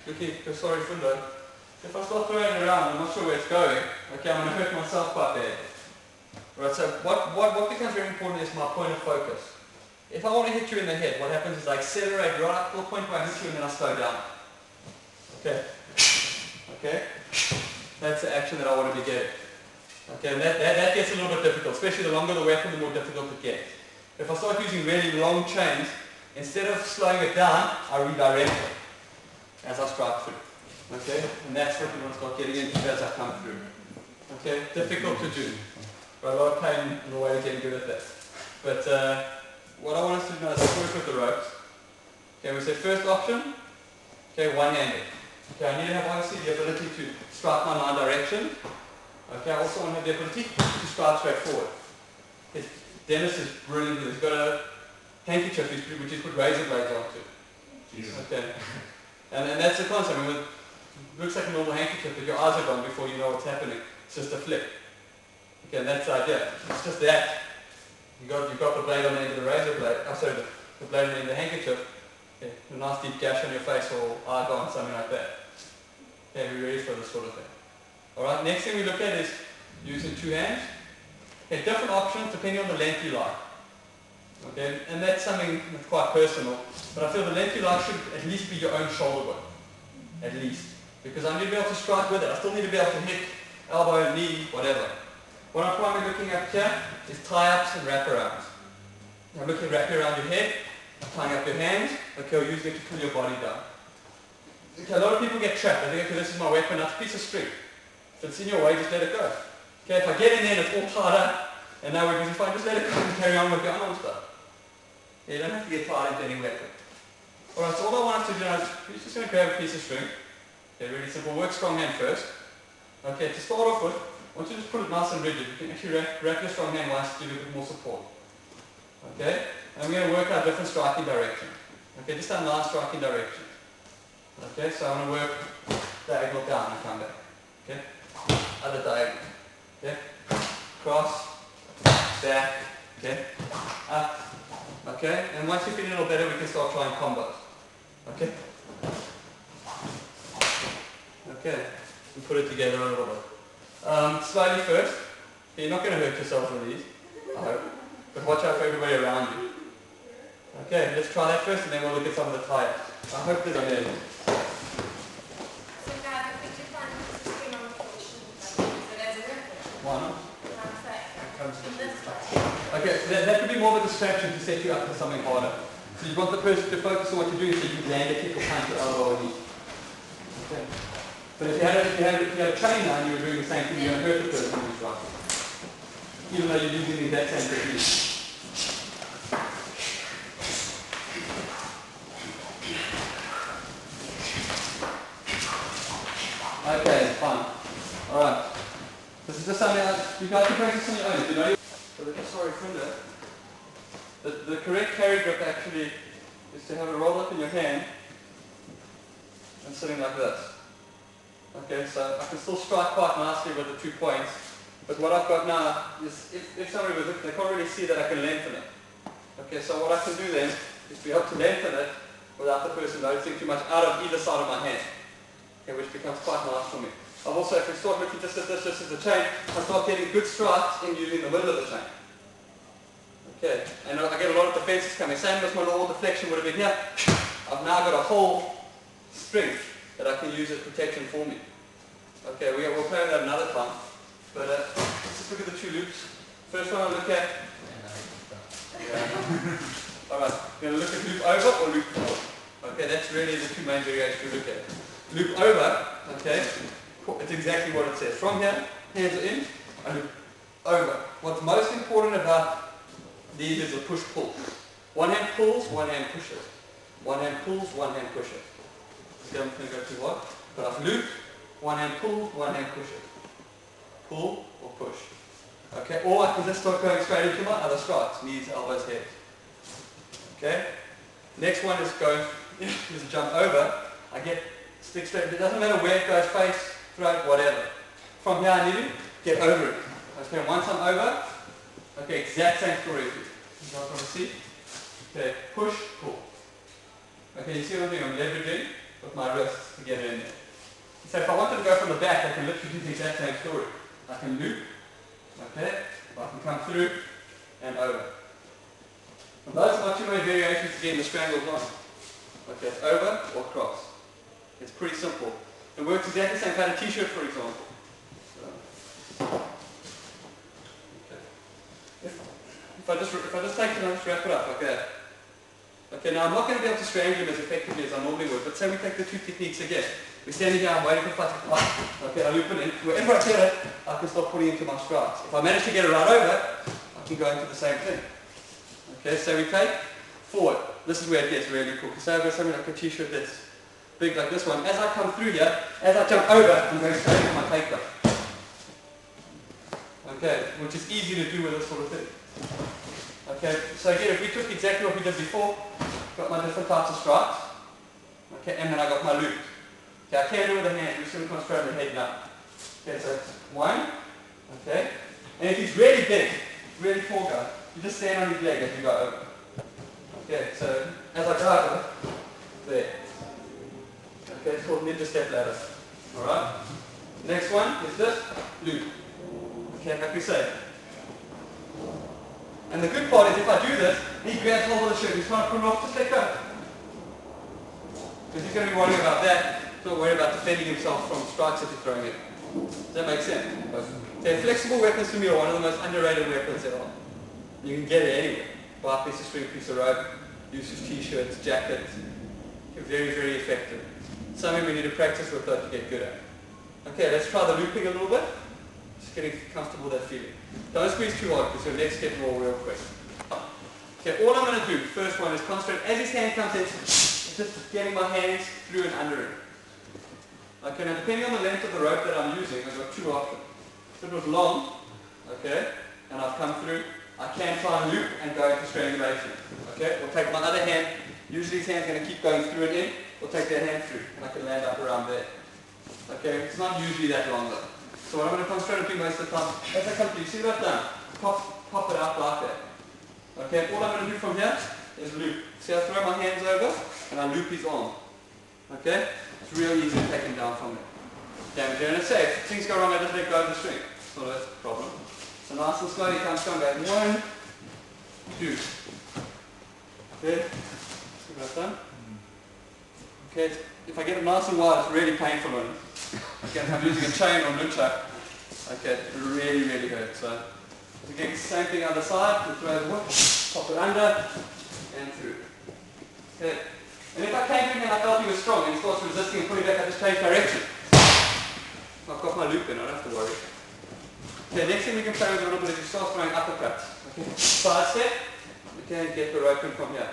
looking at sorry Fundo, if I start throwing it around, I'm not sure where it's going, okay, I'm going to hurt myself quite bad. Right, so what becomes very important is my point of focus. If I want to hit you in the head, what happens is I accelerate right up to the point where I hit you and then I slow down. Okay? Okay? That's the action that I want to be getting. Okay, and that gets a little bit difficult, especially the longer the weapon, the more difficult it gets. If I start using really long chains, instead of slowing it down, I redirect it as I strike through. Okay, and that's what you want to start getting into as I come through. Okay, difficult to do. Right, a lot of pain in the way of getting good at that. But what I want us to do now is work with the ropes. Okay, we say first option, okay, one-handed. Okay, I need to have obviously the ability to strike my line direction. Okay, I also want to have the ability to strike straight forward. Dennis is brilliant. He's got a handkerchief which he's put razor blades onto. Jesus. Okay, and that's the concept. I mean, it looks like a normal handkerchief, but your eyes are gone before you know what's happening. It's just a flick. Okay, and that's the idea. It's just that. You've got the blade on the end of the razor blade. The blade on the end of the handkerchief. Okay, a nice deep gash on your face or eye gone, something like that. Okay, we're ready for this sort of thing. Alright, next thing we look at is using two hands. Okay, different options depending on the length you like. Okay, and that's something that's quite personal. But I feel the length you like should at least be your own shoulder width. At least. Because I need to be able to strike with it. I still need to be able to hit elbow, knee, whatever. What I'm primarily looking at here is tie-ups and wraparounds. I'm looking at wrapping around your head, tying up your hands, okay, or using it to pull your body down. Okay, a lot of people get trapped. They think, okay, this is my weapon, that's a piece of string. If it's in your way, just let it go. Okay, if I get in there and it's all tied up, and now we're fine, just let it go and carry on with your unarmed stuff. Okay, you don't have to get tied into any weapon. Alright, so all I want us to do now is, we're just going to grab a piece of string. Okay, really simple. Work strong hand first. Okay, to start off with, once you just put it nice and rigid, you can actually wrap your strong hand once to give it a bit more support. Okay, and we're going to work out different striking directions. Okay, just a nice striking direction. Okay, so I'm going to work diagonal down and come back. Okay, other diagonal. Okay, cross, back, okay, up. Okay, and once you feel a little better, we can start trying combos. Okay? Okay, and put it together a little bit. Slowly first. Okay, you're not going to hurt yourself with these, I hope. But watch out for everybody around you. Okay, let's try that first and then we'll look at some of the tie-ups. I hope there's a head. Why not? Okay, so that could be more of a distraction to set you up for something harder. So you want the person to focus on what you're doing so you can land a kick or punch or elbow or knee. Okay. But if you had a trainer and you were doing the same thing, you're going to hurt the person who's right. Even though you're using the exact same technique. Okay, fine. Alright. This is just something you guys can practice on your own. If you know. Sorry, Frunda. The correct carry grip actually is to have it rolled up in your hand and sitting like this. Okay, so I can still strike quite nicely with the 2 points, but what I've got now is if somebody was looking, they can't really see that I can lengthen it. Okay, so what I can do then is be able to lengthen it without the person noticing too much out of either side of my hand. Okay, which becomes quite nice for me. I've also, if we start looking just at this as a chain, I start getting good strikes in using the middle of the chain. Okay, and I get a lot of defenses coming. Same as my normal deflection would have been here. I've now got a whole string that I can use as protection for me. Okay, we'll play with that another time. But let's just look at the 2 loops. First one I'll look at. Alright, we're going to look at loop over or loop forward. Okay, that's really the 2 main variations we look at. Loop over, okay, it's exactly what it says. From here, hands are in, I loop over. What's most important about these is the push-pull. One hand pulls, one hand pushes. One hand pulls, one hand pushes. Okay, I'm going to go to what? But I've looped, one hand pulls, one hand pushes. Pull or push. Okay, or I can just start going straight into my other strikes. Knees, elbows, head. Okay? Next one is go, is jump over. I get stick straight. It doesn't matter where it goes, face, throat, whatever. From here I need to get over it. Okay, once I'm over, okay, exact same story. You guys want to see? Okay, push, pull. Okay, you see what I'm doing? I'm leveraging. with my wrists to get it in there. So if I wanted to go from the back, I can literally do the exact same story. I can loop, okay, I can come through and over. And those are my two main variations to getting the strangles on. Okay, it's over or cross. It's pretty simple. It works exactly the same kind of t-shirt, for example. So, okay. If I just take it and just wrap it up, okay. Okay, now I'm not going to be able to strangle him as effectively as I normally would, but say we take the two techniques again. We're standing here, I'm waiting for the fight to come. Okay, I loop it in. Wherever I get it, I can start putting into my strides. If I manage to get it right over, I can go into the same thing. Okay, so we take forward. This is where it gets really cool. So I've got something like a t-shirt that's big like this one. As I come through here, as I jump over, I'm going straight into my takedown. Okay, which is easy to do with this sort of thing. Okay, so again, if we took exactly what we did before, got my different types of strides. Okay, and then I got my loop. Okay, I can't do it with the hand, we're just going to concentrate on the head now. Okay, so it's one, okay, and if he's really big, really tall guy, you just stand on his leg as you go over. Okay, so as I go over, there. Okay, it's called ninja step ladder. Alright? Next one is this, loop. Okay, like we say. And the good part is if I do this, he grabs hold of the shirt, he's trying to put it off, just let go. Because he's going to be worrying about that. He's not worried about defending himself from strikes that he's throwing it. Does that make sense? So flexible weapons to me are one of the most underrated weapons there are. You can get it anywhere. Buy a piece of string, piece of rope, use your t-shirts, jackets. They're very, very effective. Something we need to practice with though to get good at. Okay, let's try the looping a little bit. Just getting comfortable with that feeling. Don't squeeze too hard because your legs get raw real quick. Okay, all I'm going to do, first one is concentrate as his hand comes in, just getting my hands through and under him. Okay, now depending on the length of the rope that I'm using, I've got two options. If it was long, okay, and I've come through, I can try and loop and go into strangulation. Okay, we'll take my other hand, usually his hand's going to keep going through and in, we'll take that hand through, and I can land up around there. Okay, it's not usually that long though. So what I'm going to concentrate on doing most of the time, as I come through, see what I've done? Pop it out like that. Okay, all I'm going to do from here is loop. See, I throw my hands over, and I loop his arm. Okay? It's real easy to take him down from there. Okay, I'm going to say, if things go wrong, I just let go of the string. So that's the problem. So nice and slowly come back. 1, 2. Okay? See what I've done? Okay, if I get it nice and wide, it's really painful on it. Okay, if I'm using a chain or nunchuck, okay, it really, really hurts. So, again, same thing other side, we throw the hook, pop it under, and through. Okay. And if I came in and I felt he was strong and he starts resisting and pulling back, I just change direction. I've got my loop in, I don't have to worry. Okay, next thing we can play with a little bit is you start throwing uppercuts. Okay, side step, okay, get the rope in from here.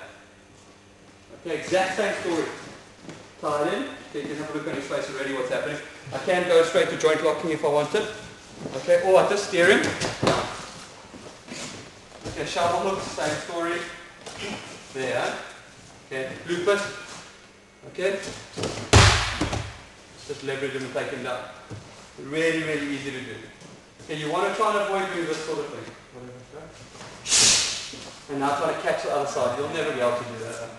Okay, exact same story. Tie it in, okay, you can have a look on his face already what's happening. I can go straight to joint locking if I wanted. Okay, or I just steer him. Okay, shovel hook, same story. There. Okay, loop it. Okay. Just leverage him and take him down. Really, really easy to do. Okay, you want to try and avoid doing this sort of thing. And now try to catch the other side. You'll never be able to do that.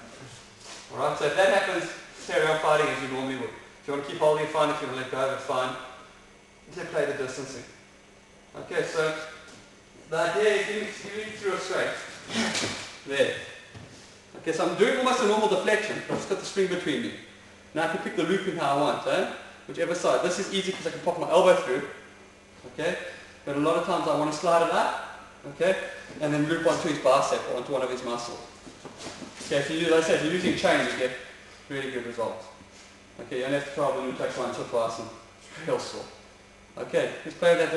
Alright, so if that happens, carry on fighting as you normally would. If you want to keep holding, fine. If you want to let go, that's fine. Just play the distancing. Okay, so the idea is you lead through a straight. There. Okay, so I'm doing almost a normal deflection, but I've just got the string between me. Now I can pick the looping how I want, whichever side. This is easy because I can pop my elbow through. Okay, but a lot of times I want to slide it up, okay, and then loop onto his bicep or onto one of his muscles. Okay, if you do, like I said, if you're using chain, you get really good results. Okay, you only have to try the loop take once or twice and it's real sore. Okay, let's play with that.